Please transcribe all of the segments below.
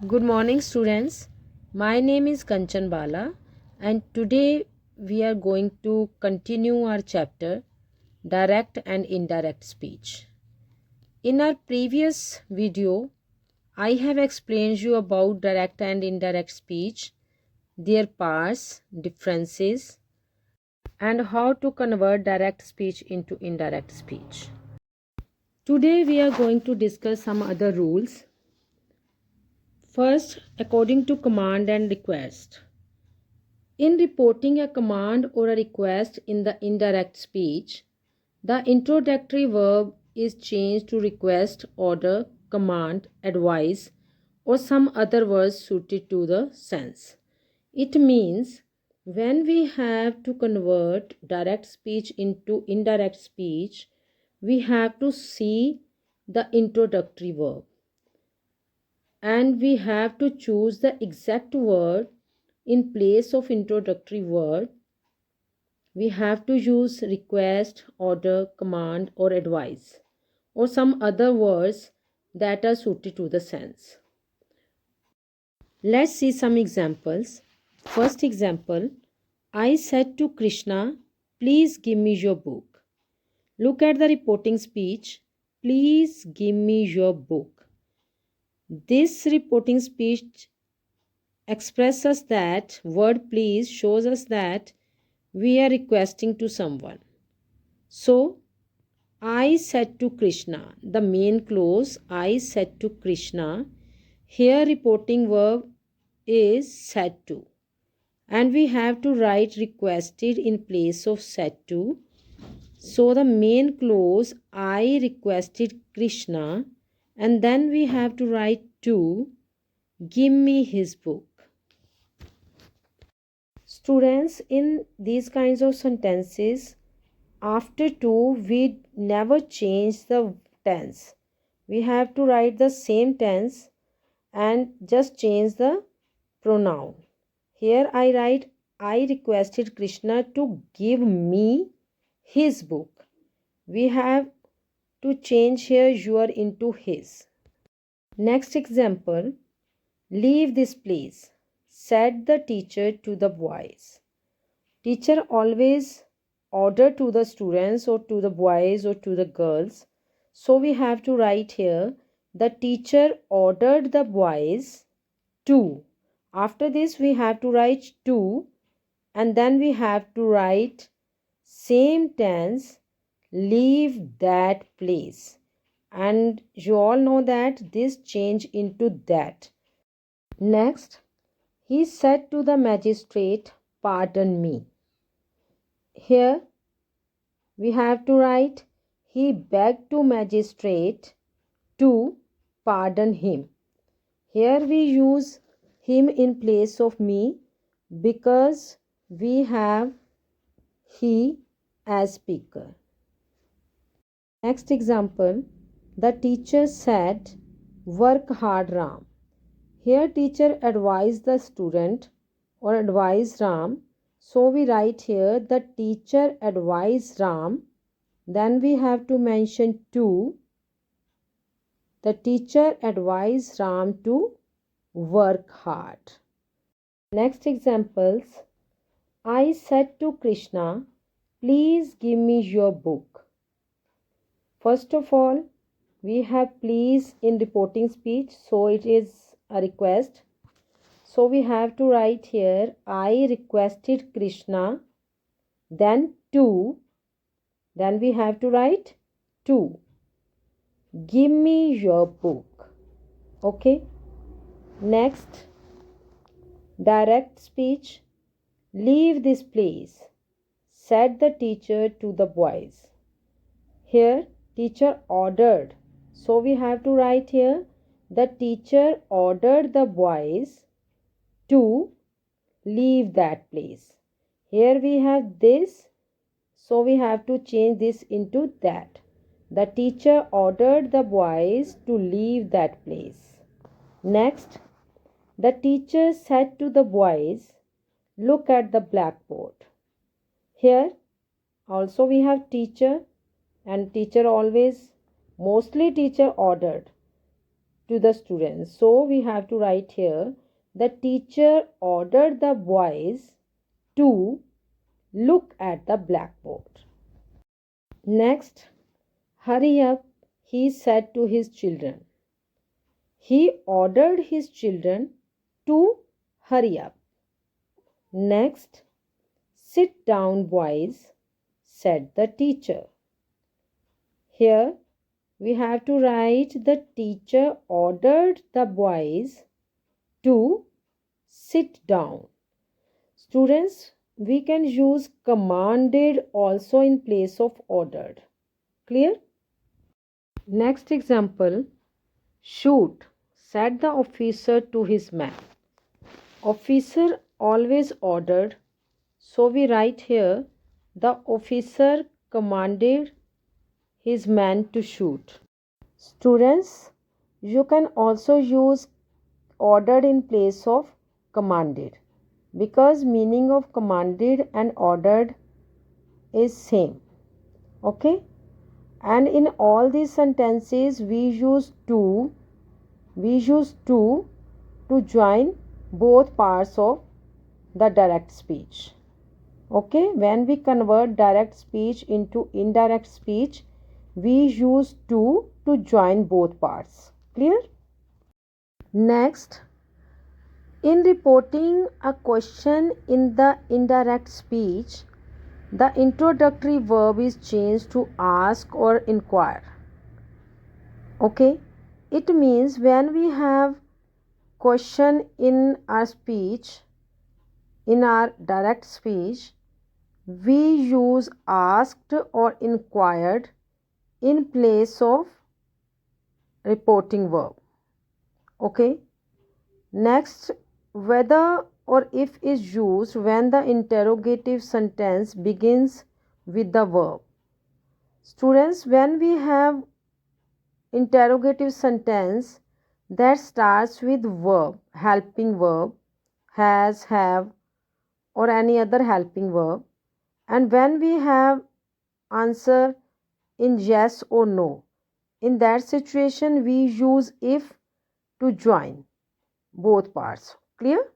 Good morning, students. My name is Kanchan Bala, and today we are going to continue our chapter Direct and Indirect Speech. In our previous video, I have explained you about direct and indirect speech, their parts, differences, and how to convert direct speech into indirect speech. Today we are going to discuss some other rules. First, according to command and request. In reporting a command or a request in the indirect speech, the introductory verb is changed to request, order, command, advise, or some other words suited to the sense. It means when we have to convert direct speech into indirect speech, we have to see the introductory verb and we have to choose the exact word in place of introductory word. We have to use request, order, command, or advise, or some other words that are suited to the sense. Let's see some examples. First example, I said to Krishna, please give me your book. Look at the reporting speech. Please give me your book. This reporting speech expresses that word please shows us that we are requesting to someone. So, I said to Krishna, the main clause I said to Krishna. Here reporting verb is said to, and we have to write requested in place of said to. So the main clause I requested Krishna, and then we have to write to give me his book. Students, in these kinds of sentences, after to we never change the tense. We have to write the same tense and just change the pronoun. Here I write I requested Krishna to give me his book. We have to change here your into his. Next example, leave this place, said the teacher to the boys. Teacher always order to the students or to the boys or to the girls. So we have to write here the teacher ordered the boys to. After this we have to write to, and then we have to write same tense, leave that place. And you all know that this change into that. Next, he said to the magistrate, pardon me. Here we have to write he begged to magistrate to pardon him. Here we use him in place of me because we have he as speaker. Next example, the teacher said, work hard Ram. Here teacher advised the student or advised Ram. So we write here the teacher advised Ram. Then we have to mention to. The teacher advised Ram to work hard. Next examples. I said to Krishna, please give me your book. First of all, we have please in reporting speech, so it is a request. So we have to write here I requested Krishna, then to, then we have to write to give me your book. Okay. Next, direct speech. Leave this place, said the teacher to the boys. Here teacher ordered, so we have to write here the teacher ordered the boys to leave that place. Here we have this, so we have to change this into that. The teacher ordered the boys to leave that place. Next, the teacher said to the boys, look at the blackboard. Here also we have teacher, and teacher always, mostly teacher ordered to the students. So we have to write here, the teacher ordered the boys to look at the blackboard. Next, hurry up, he said to his children. He ordered his children to hurry up. Next, sit down, boys, said the teacher. Here we have to write, the teacher ordered the boys to sit down. Students, we can use commanded also in place of ordered. Clear? Next example, shoot, said the officer to his men. Officer always ordered, so we write here, the officer commanded his man to shoot. Students, you can also use ordered in place of commanded, because meaning of commanded and ordered is same. Okay, and in all these sentences we use to to join both parts of the direct speech. Okay, when we convert direct speech into indirect speech, we use to join both parts. Clear? Next, in reporting a question in the indirect speech, the introductory verb is changed to ask or inquire. Okay, it means when we have question in our speech, in our direct speech, we use asked or inquired in place of reporting verb. Okay, next, whether or if is used when the interrogative sentence begins with the verb. Students, when we have interrogative sentence that starts with verb, helping verb, has, have, or any other helping verb, and when we have answer in yes or no, in that situation we use if to join both parts. Clear?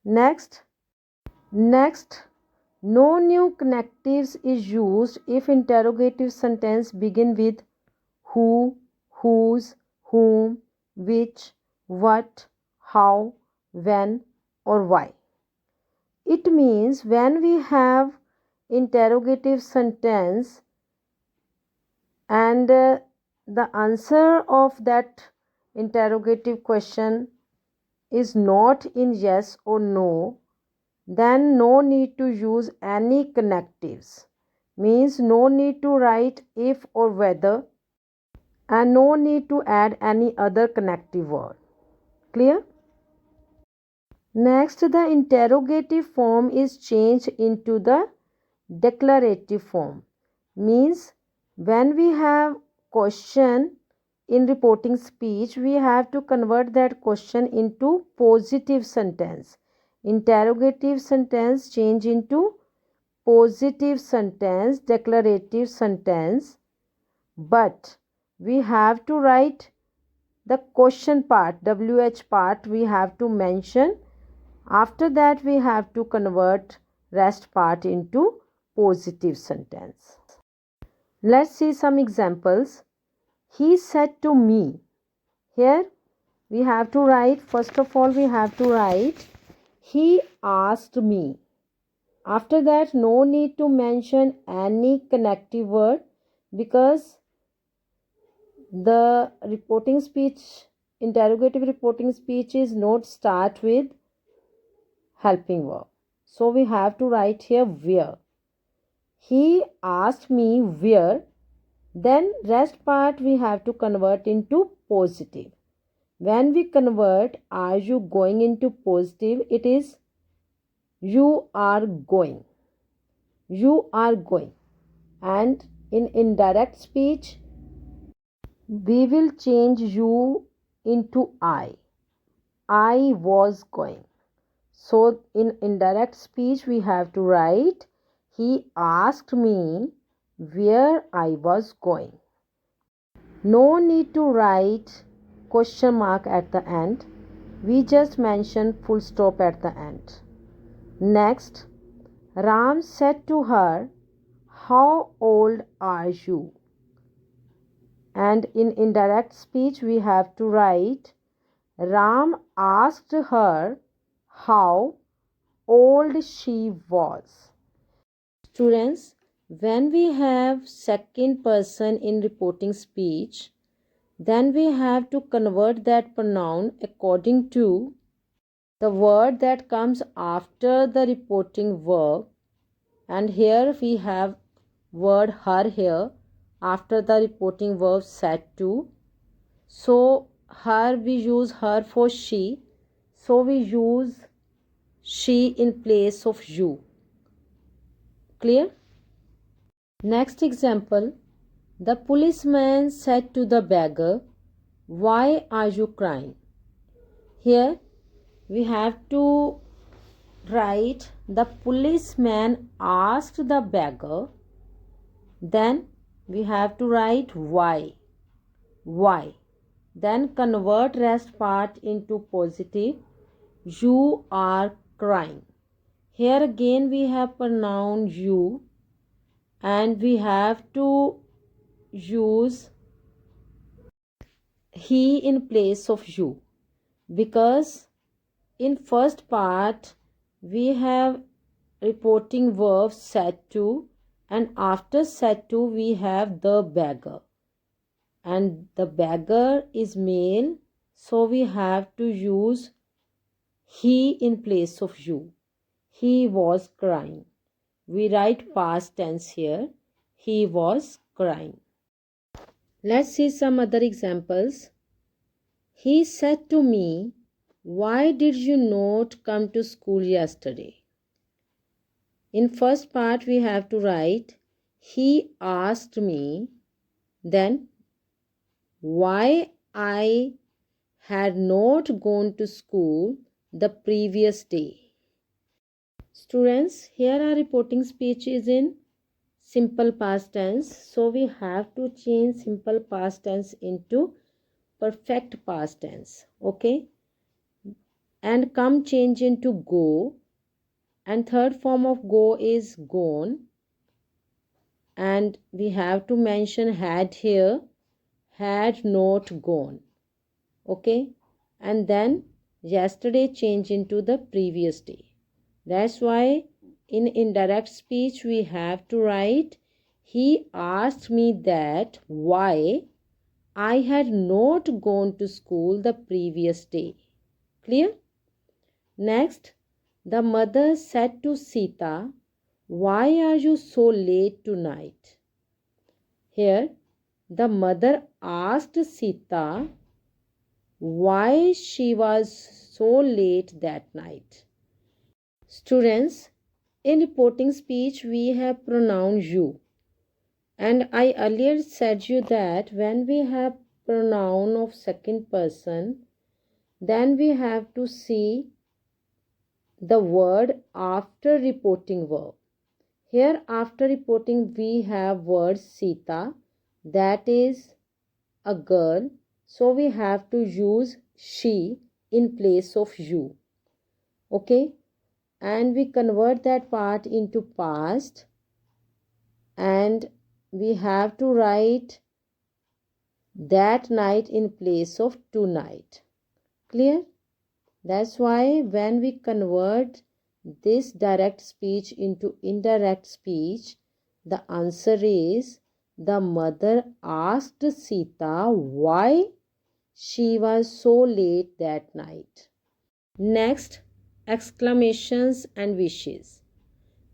Next, no new connectives is used if interrogative sentence begin with who, whose, whom, which, what, how, when, or why. It means when we have interrogative sentence and the answer of that interrogative question is not in yes or no, then no need to use any connectives. Means no need to write if or whether, and no need to add any other connective word. Clear? Next, the interrogative form is changed into the declarative form. Means when we have question in reporting speech, we have to convert that question into positive sentence. Interrogative sentence change into positive sentence, declarative sentence, but we have to write the question part, WH part we have to mention. After that we have to convert rest part into positive sentence. Let's see some examples. He said to me. Here we have to write, first of all we have to write he asked me. After that no need to mention any connective word, because the reporting speech, interrogative reporting speech is not start with helping verb. So we have to write here where. He asked me where, then rest part we have to convert into positive. When we convert are you going into positive, it is you are going. You are going. And in indirect speech we will change you into I. I was going. So in indirect speech we have to write he asked me where I was going. No need to write question mark at the end. We just mentioned full stop at the end. Next, Ram said to her, "How old are you?" And in indirect speech, we have to write, Ram asked her how old she was. Students, when we have second person in reporting speech, then we have to convert that pronoun according to the word that comes after the reporting verb. And here we have word her here after the reporting verb said to. So her, we use her for she, so we use she in place of you. Clear? Next example, the policeman said to the beggar, "Why are you crying?" Here we have to write, the policeman asked the beggar, then we have to write why. Then convert rest part into positive, you are crying. Here again we have pronoun you, and we have to use he in place of you, because in first part we have reporting verb said to, and after said to we have the beggar, and the beggar is male, so we have to use he in place of you. He was crying. We write past tense here. He was crying. Let's see some other examples. He said to me, "Why did you not come to school yesterday?" In first part we have to write, he asked me, then why I had not gone to school the previous day. Students, here our reporting speech is in simple past tense, so we have to change simple past tense into perfect past tense. Okay, and come change into go, and third form of go is gone, and we have to mention had here, had not gone. Okay, and then yesterday change into the previous day. That's why in indirect speech we have to write, he asked me that why I had not gone to school the previous day. Clear? Next, the mother said to Sita, "Why are you so late tonight?" Here, the mother asked Sita why she was so late that night. Students, in reporting speech we have pronoun you, and I earlier said you that when we have pronoun of second person, then we have to see the word after reporting verb. Here after reporting we have word Sita, that is a girl, so we have to use she in place of you. Okay, and we convert that part into past, and we have to write that night in place of tonight. Clear? That's why when we convert this direct speech into indirect speech, the answer is, the mother asked Sita why she was so late that night. Next, exclamations and wishes.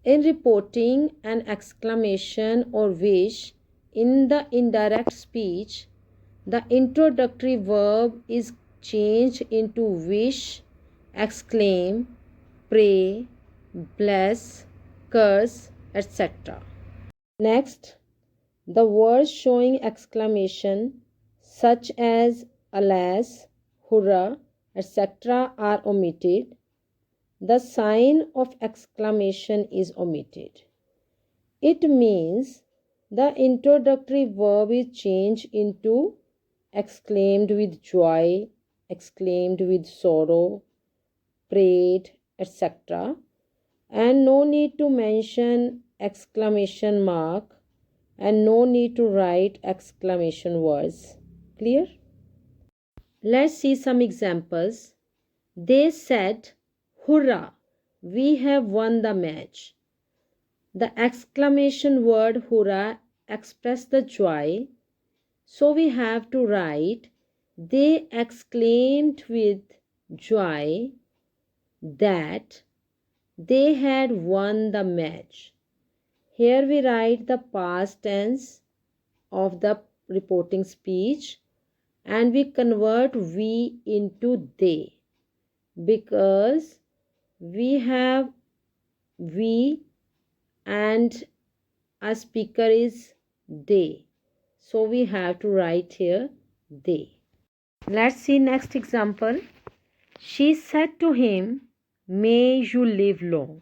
In reporting an exclamation or wish in the indirect speech, the introductory verb is changed into wish, exclaim, pray, bless, curse, etc. Next, the words showing exclamation such as alas, hurrah, etc. are omitted. The sign of exclamation is omitted. It means the introductory verb is changed into exclaimed with joy, exclaimed with sorrow, prayed, etc. And no need to mention exclamation mark and no need to write exclamation words. Clear? Let's see some examples. They said, "Hurrah! We have won the match." The exclamation word hurrah expressed the joy. So we have to write, they exclaimed with joy that they had won the match. Here we write the past tense of the reporting speech and we convert we into they because we have we and a speaker is they. So we have to write here they. Let's see next example. She said to him, "May you live long."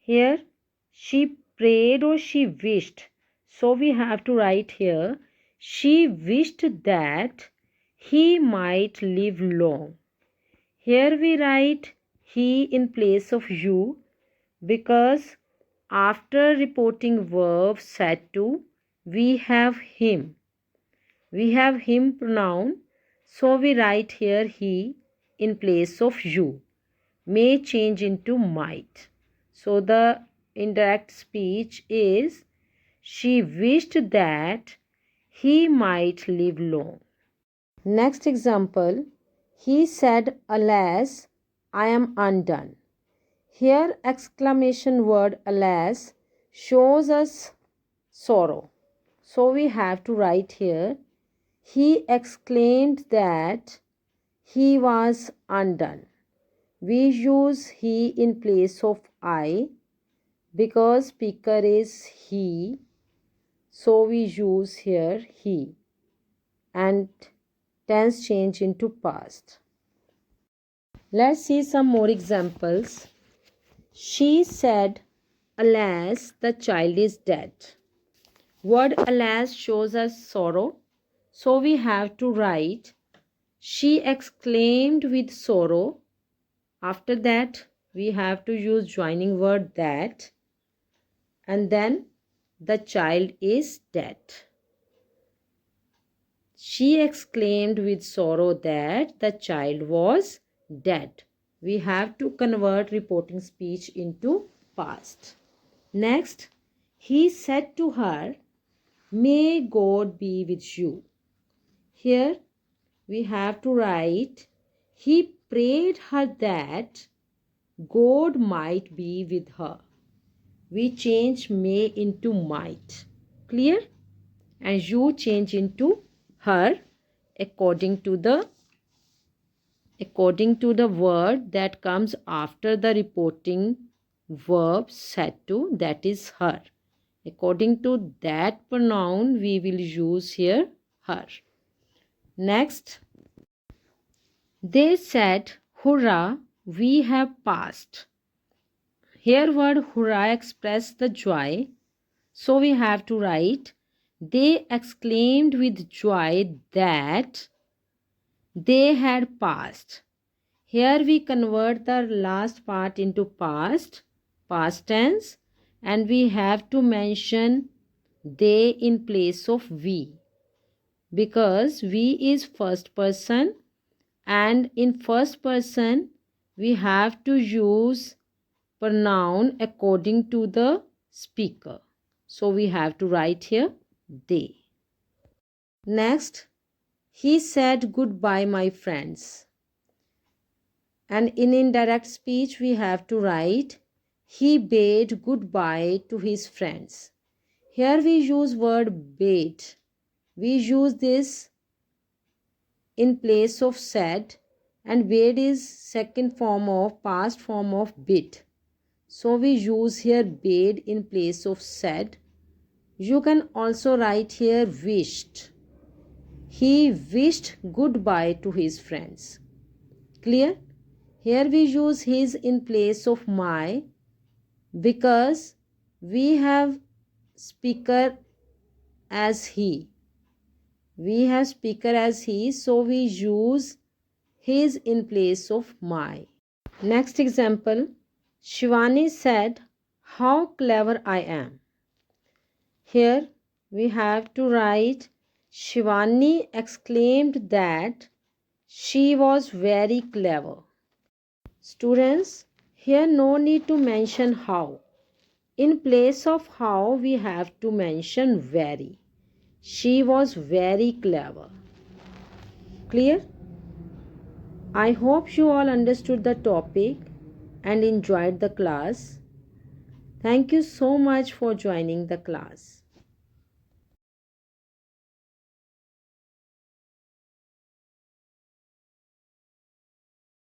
Here she prayed or she wished. So we have to write here, she wished that he might live long. Here we write he in place of you because after reporting verb said to, we have him. We have him pronoun, so we write here he in place of you. May change into might. So the indirect speech is she wished that he might live long. Next example, he said, "Alas, I am undone." Here exclamation word alas shows us sorrow. So we have to write here, he exclaimed that he was undone. We use he in place of I because speaker is he. So we use here he and tense change into past. Let's see some more examples. She said, "Alas, the child is dead." Word alas shows us sorrow. So we have to write, she exclaimed with sorrow. After that, we have to use joining word that. And then the child is dead. She exclaimed with sorrow that the child was dead. We have to convert reporting speech into past. Next, he said to her, "May God be with you." Here we have to write, he prayed her that God might be with her. We change may into might. Clear? And you change into her according to the word that comes after the reporting verb said to, that is her. According to that pronoun we will use here her. Next, they said, "Hurrah, we have passed." Here word hurrah express the joy. So we have to write, they exclaimed with joy that they had passed. Here we convert the last part into past tense, and we have to mention they in place of we because we is first person and in first person we have to use pronoun according to the speaker. So we have to write here they. Next, he said, "Goodbye, my friends." And in indirect speech we have to write, he bade goodbye to his friends. Here we use word bade. We use this in place of said, and bade is second form of past form of bid. So we use here bade in place of said. You can also write here wished. He wished goodbye to his friends. Clear? Here we use his in place of my because we have speaker as he. We have speaker as he, so we use his in place of my. Next example, Shivani said, "How clever I am." Here we have to write, Shivani exclaimed that she was very clever. Students, here no need to mention how. In place of how, we have to mention very. She was very clever. Clear? I hope you all understood the topic and enjoyed the class. Thank you so much for joining the class.